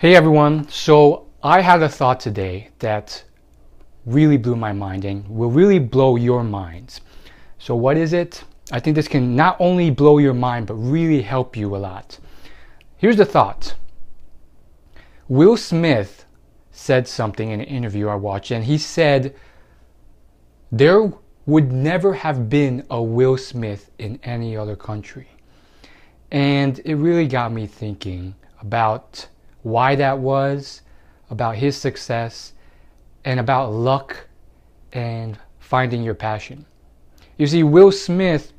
Hey everyone, so I had a thought today that really blew my mind and will really blow your minds. So what is it? I think this can not only blow your mind but really help you a lot. Here's the thought. Will Smith said something in an interview I watched, and he said there would never have been a Will Smith in any other country. And it really got me thinking about why that was, about his success, and about luck and finding your passion. You see, Will Smith,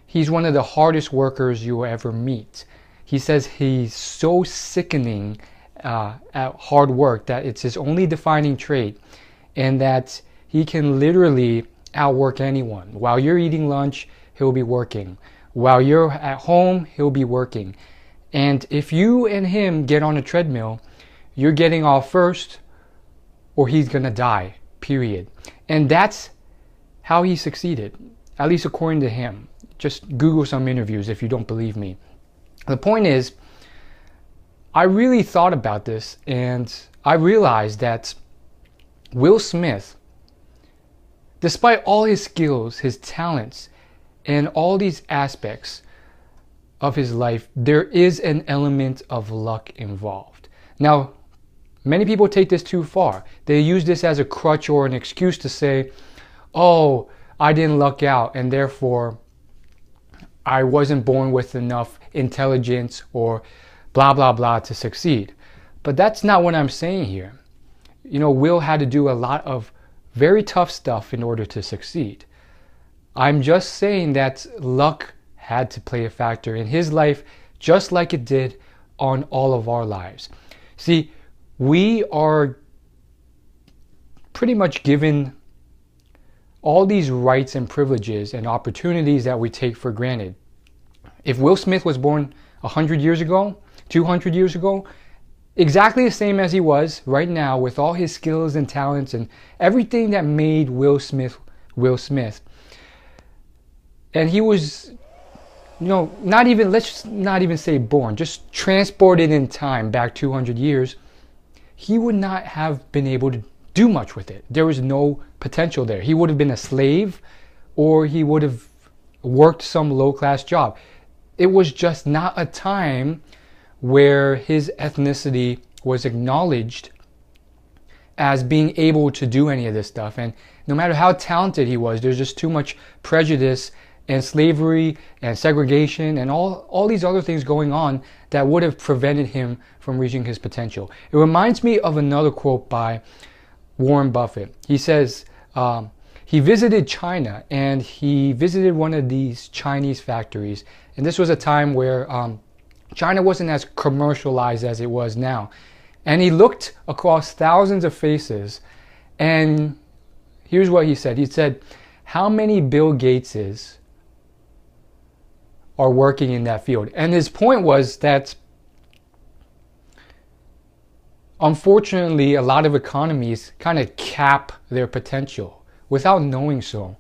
he's one of the hardest workers you will ever meet. He says he's so sickening at hard work that it's his only defining trait, and that he can literally outwork anyone. While you're eating lunch, he'll be working. While you're at home, he'll be working. And if you and him get on a treadmill, you're getting off first or he's gonna die, period. And that's how he succeeded, at least according to him. Just Google some interviews if you don't believe me. The point is, I really thought about this and I realized that Will Smith, despite all his skills, his talents, and all these aspects of his life, there is an element of luck involved. Now, many people take this too far. They use this as a crutch or an excuse to say, oh, I didn't luck out and therefore I wasn't born with enough intelligence or blah, blah, blah to succeed. But that's not what I'm saying here. You know, Will had to do a lot of very tough stuff in order to succeed. I'm just saying that luck had to play a factor in his life, just like it did on all of our lives. See, we are pretty much given all these rights and privileges and opportunities that we take for granted. If Will Smith was born 100 years ago, 200 years ago, exactly the same as he was right now, with all his skills and talents and everything that made Will Smith Will Smith. And he was, let's not even say born, just transported in time back 200 years, he would not have been able to do much with it. There was no potential there. He would have been a slave or he would have worked some low-class job. It was just not a time where his ethnicity was acknowledged as being able to do any of this stuff. And no matter how talented he was, there's just too much prejudice and slavery and segregation and all these other things going on that would have prevented him from reaching his potential. It reminds me of another quote by Warren Buffett. He says he visited China and he visited one of these Chinese factories. And this was a time where China wasn't as commercialized as it was now. And he looked across thousands of faces, and here's what he said. He said, how many Bill Gateses are working in that field? And his point was that unfortunately a lot of economies kind of cap their potential without knowing so.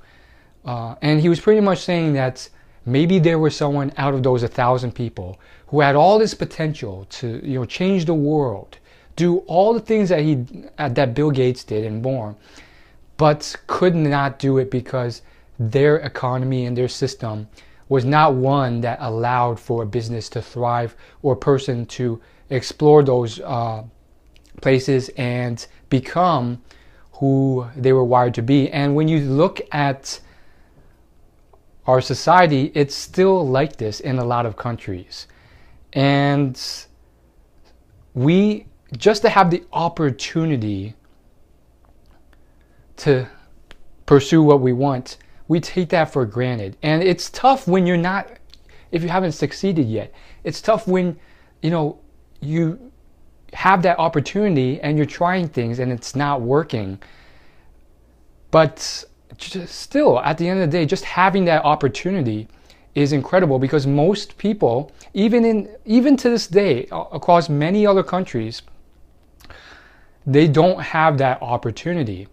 And he was pretty much saying that maybe there was someone out of those 1,000 people who had all this potential to change the world, do all the things that Bill Gates did and more, but could not do it because their economy and their system was not one that allowed for a business to thrive or a person to explore those places and become who they were wired to be. And when you look at our society, it's still like this in a lot of countries. And we, just to have the opportunity to pursue what we want, we take that for granted. And it's tough when if you haven't succeeded yet. It's tough when, you have that opportunity and you're trying things and it's not working. But still, at the end of the day, just having that opportunity is incredible, because most people, even to this day, across many other countries, they don't have that opportunity.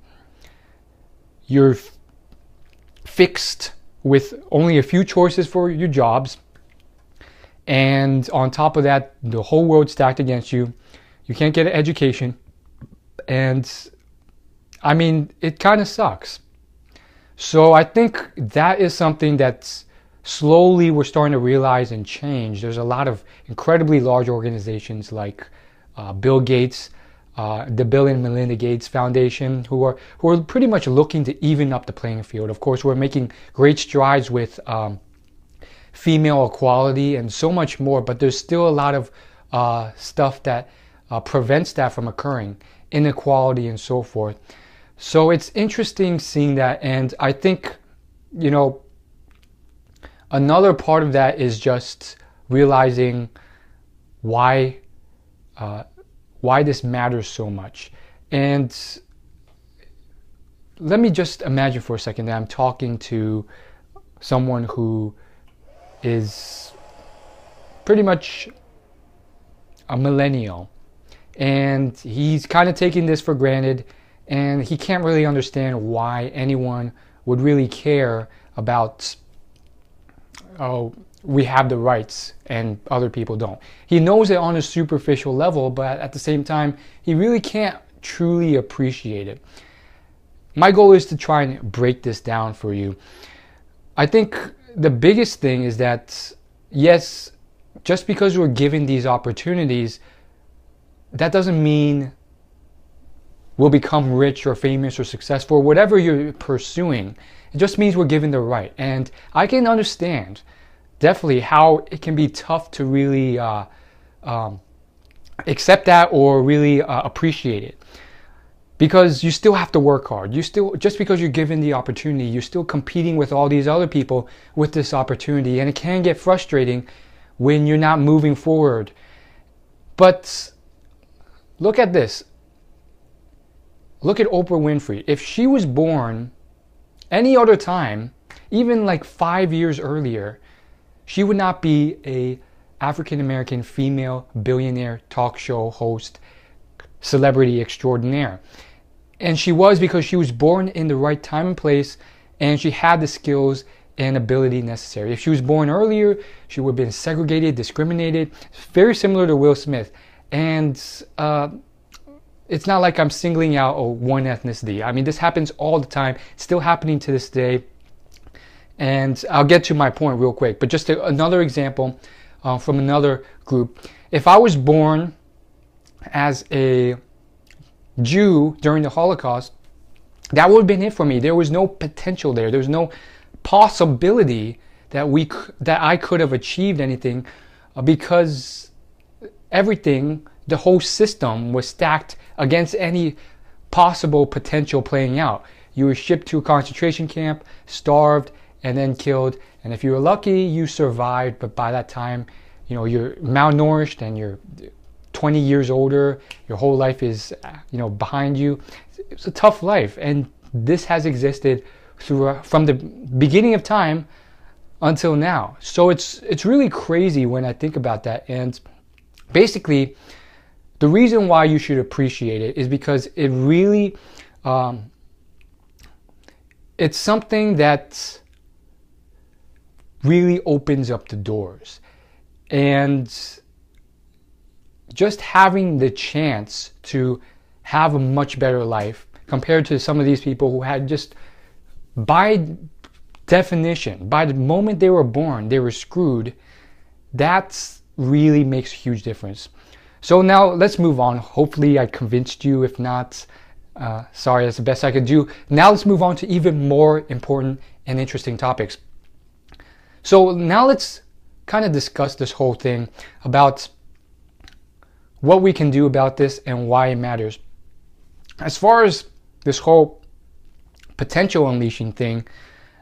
You're fixed with only a few choices for your jobs, And on top of that, the whole world's stacked against you. You can't get an education. And I mean, it kind of sucks. So I think that is something that's slowly we're starting to realize and change. There's a lot of incredibly large organizations like Bill Gates, the Bill and Melinda Gates Foundation, who are pretty much looking to even up the playing field. Of course, we're making great strides with female equality and so much more, but there's still a lot of stuff that prevents that from occurring, inequality and so forth. So it's interesting seeing that, and I think, you know, another part of that is just realizing why this matters so much. And let me just imagine for a second that I'm talking to someone who is pretty much a millennial, and he's kind of taking this for granted, and he can't really understand why anyone would really care about, oh, we have the rights and other people don't. He knows it on a superficial level, but at the same time, he really can't truly appreciate it. My goal is to try and break this down for you. I think the biggest thing is that, yes, just because we're given these opportunities, that doesn't mean we'll become rich or famous or successful or whatever you're pursuing. It just means we're given the right. And I can understand definitely how it can be tough to really accept that or really appreciate it, because you still have to work hard. You still, just because you're given the opportunity, you're still competing with all these other people with this opportunity, and it can get frustrating when you're not moving forward. But look at this. Look at Oprah Winfrey. If she was born any other time, even like 5 years earlier, she would not be a African-American female billionaire talk show host, celebrity extraordinaire. And she was, because she was born in the right time and place, and she had the skills and ability necessary. If she was born earlier, she would have been segregated, discriminated. Very similar to Will Smith. And it's not like I'm singling out one ethnicity. I mean, this happens all the time. It's still happening to this day. And I'll get to my point real quick. But just another example from another group. If I was born as a Jew during the Holocaust, that would have been it for me. There was no potential there. There was no possibility that I could have achieved anything, because everything, the whole system was stacked against any possible potential playing out. You were shipped to a concentration camp, starved, and then killed. And if you were lucky, you survived. But by that time, you know, you're malnourished and you're 20 years older. Your whole life is, you know, behind you. It's a tough life. And this has existed from the beginning of time until now. So it's really crazy when I think about that. And basically, the reason why you should appreciate it is because it really, it's something that really opens up the doors. And just having the chance to have a much better life compared to some of these people who had just, by definition, by the moment they were born, they were screwed. That really makes a huge difference. So now let's move on. Hopefully I convinced you. If not, sorry, that's the best I could do. Now let's move on to even more important and interesting topics. So now let's kind of discuss this whole thing about what we can do about this and why it matters. As far as this whole potential unleashing thing,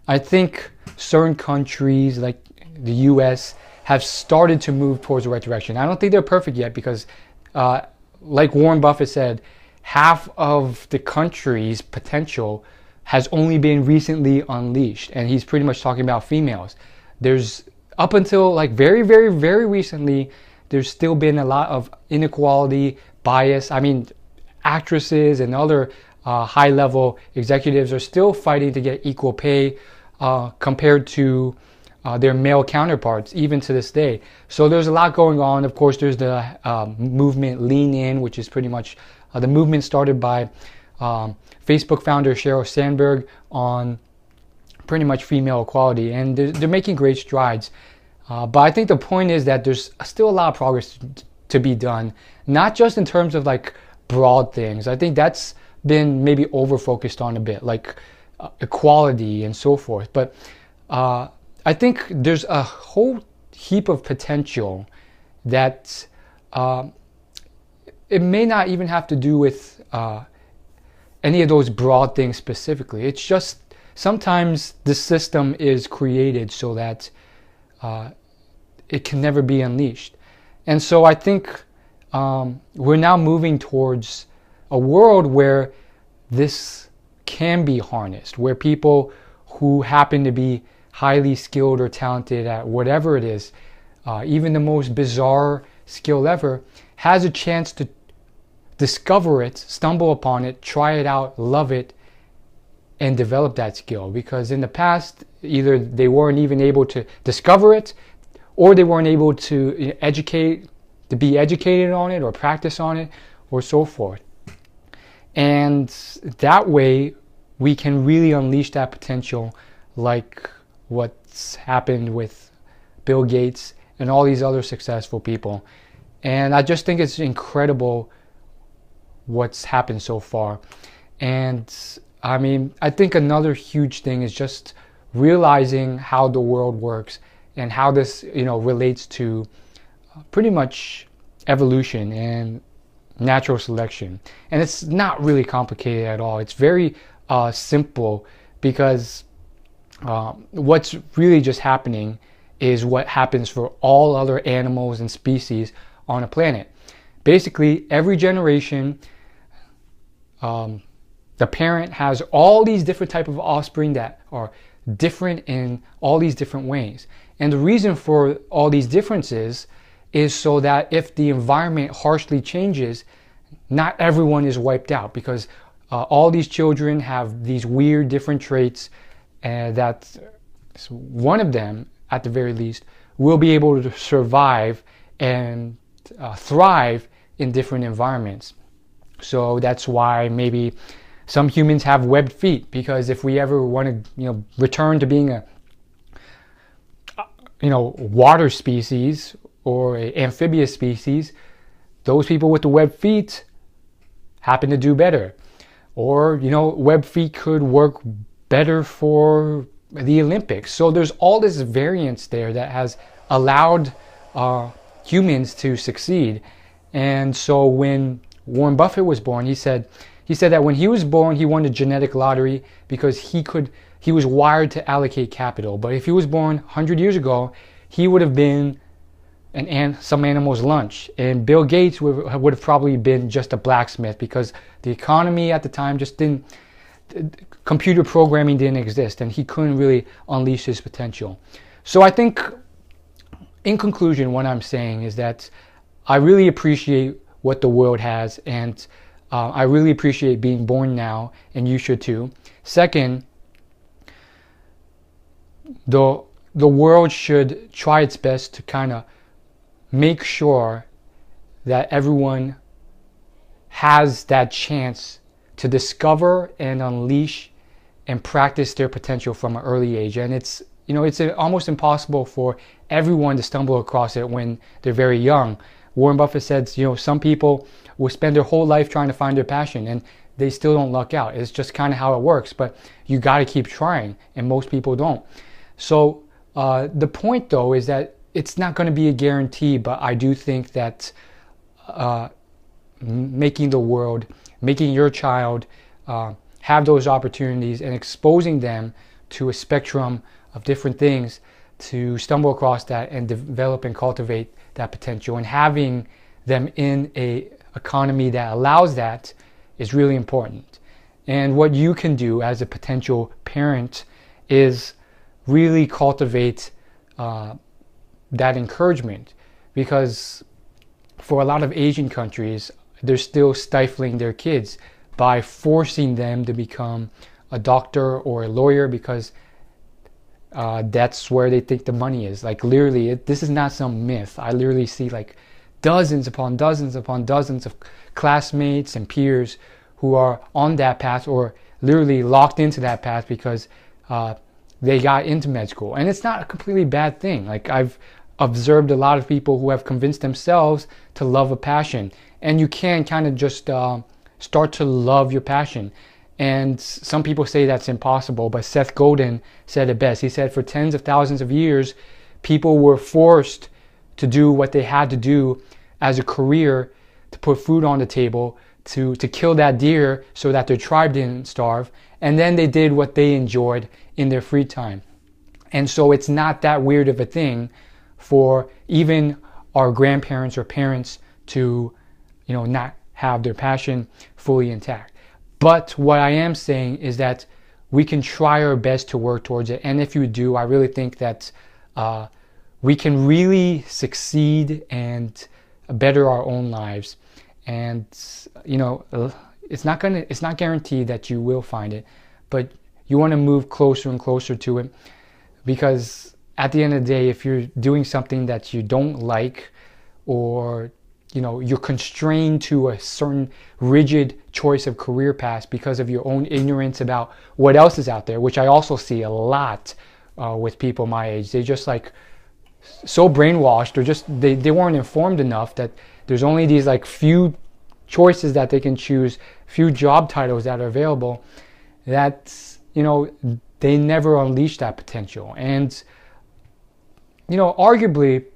I think certain countries like the US have started to move towards the right direction. I don't think they're perfect yet, because like Warren Buffett said, half of the country's potential has only been recently unleashed. And he's pretty much talking about females. There's, up until like very, very, very recently, there's still been a lot of inequality, bias. I mean, actresses and other high-level executives are still fighting to get equal pay compared to their male counterparts, even to this day. So there's a lot going on. Of course, there's the movement Lean In, which is pretty much the movement started by Facebook founder Sheryl Sandberg on pretty much female equality, and they're making great strides. But I think the point is that there's still a lot of progress to be done, not just in terms of like broad things. I think that's been maybe over focused on a bit, like equality and so forth. But I think there's a whole heap of potential that it may not even have to do with any of those broad things specifically. It's just sometimes the system is created so that it can never be unleashed. And so I think we're now moving towards a world where this can be harnessed, where people who happen to be highly skilled or talented at whatever it is, even the most bizarre skill ever, has a chance to discover it, stumble upon it, try it out, love it, and develop that skill. Because in the past, either they weren't even able to discover it, or they weren't able to be educated on it or practice on it, or so forth. And that way we can really unleash that potential, like what's happened with Bill Gates and all these other successful people. And I just think it's incredible what's happened so far. And I mean, I think another huge thing is just realizing how the world works and how this, relates to pretty much evolution and natural selection. And it's not really complicated at all. It's very simple, because what's really just happening is what happens for all other animals and species on a planet. Basically, every generation, the parent has all these different type of offspring that are different in all these different ways. And the reason for all these differences is so that if the environment harshly changes, not everyone is wiped out, because all these children have these weird different traits, and that one of them, at the very least, will be able to survive and thrive in different environments. So that's why maybe some humans have webbed feet, because if we ever want to, return to being a, water species or an amphibious species, those people with the webbed feet happen to do better. Or, webbed feet could work better for the Olympics. So there's all this variance there that has allowed humans to succeed. And so when Warren Buffett was born, he said that when he was born, he won the genetic lottery because he was wired to allocate capital. But if he was born 100 years ago, he would have been some animal's lunch. And Bill Gates would have probably been just a blacksmith, because the economy at the time just didn't, computer programming didn't exist, and he couldn't really unleash his potential. So I think, in conclusion, what I'm saying is that I really appreciate what the world has, and I really appreciate being born now, and you should too. Second, the world should try its best to kind of make sure that everyone has that chance to discover and unleash and practice their potential from an early age. And it's almost impossible for everyone to stumble across it when they're very young. Warren Buffett said, some people will spend their whole life trying to find their passion, and they still don't luck out. It's just kind of how it works, but you got to keep trying, and most people don't. So the point, though, is that it's not going to be a guarantee, but I do think that making your child have those opportunities and exposing them to a spectrum of different things to stumble across that and develop and cultivate that potential, and having them in a economy that allows that is really important. And what you can do as a potential parent is really cultivate that encouragement, because for a lot of Asian countries, they're still stifling their kids by forcing them to become a doctor or a lawyer, because That's where they think the money is. Like literally, this is not some myth. I literally see like dozens upon dozens upon dozens of classmates and peers who are on that path or literally locked into that path because they got into med school. And it's not a completely bad thing. Like I've observed a lot of people who have convinced themselves to love a passion. And you can kind of just start to love your passion. And some people say that's impossible, but Seth Godin said it best. He said for tens of thousands of years, people were forced to do what they had to do as a career to put food on the table, to kill that deer so that their tribe didn't starve. And then they did what they enjoyed in their free time. And so it's not that weird of a thing for even our grandparents or parents to, not have their passion fully intact. But what I am saying is that we can try our best to work towards it. And if you do, I really think that we can really succeed and better our own lives. And, it's not guaranteed that you will find it, but you want to move closer and closer to it, because at the end of the day, if you're doing something that you don't like, or you're constrained to a certain rigid choice of career paths because of your own ignorance about what else is out there, which I also see a lot with people my age. They just like so brainwashed, or just they weren't informed enough that there's only these like few choices that they can choose, few job titles that are available, that they never unleash that potential. And arguably,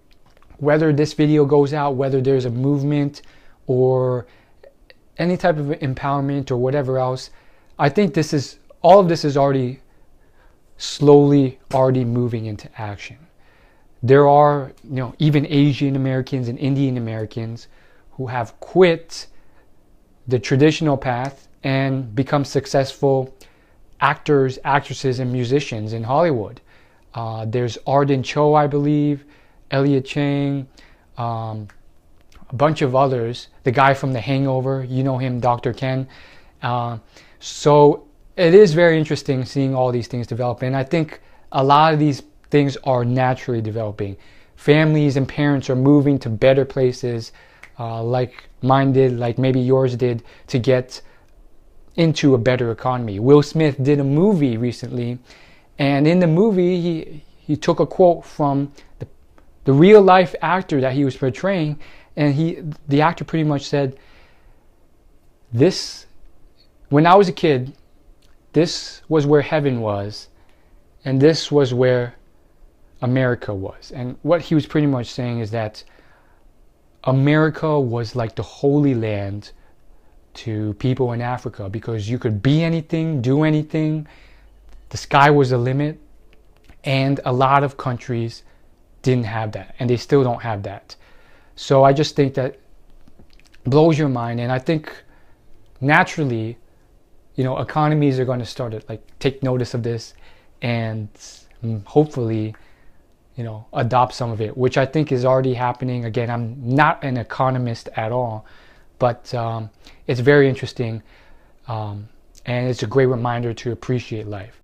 whether this video goes out, whether there's a movement or any type of empowerment or whatever else, I think all of this is already slowly moving into action. There are, even Asian Americans and Indian Americans who have quit the traditional path and become successful actors, actresses, and musicians in Hollywood. There's Arden Cho, I believe, Elliot Chang, a bunch of others. The guy from The Hangover, you know him, Dr. Ken. So it is very interesting seeing all these things develop. And I think a lot of these things are naturally developing. Families and parents are moving to better places, like mine did, like maybe yours did, to get into a better economy. Will Smith did a movie recently, and in the movie he took a quote from the real life actor that he was portraying, and the actor pretty much said, when I was a kid, this was where heaven was, and this was where America was. And what he was pretty much saying is that America was like the holy land to people in Africa, because you could be anything, do anything. The sky was the limit. And a lot of countries didn't have that, and they still don't have that. So I just think that blows your mind. And I think naturally, economies are going to start to like take notice of this, and hopefully adopt some of it, which I think is already happening. Again, I'm not an economist at all, but it's very interesting, and it's a great reminder to appreciate life.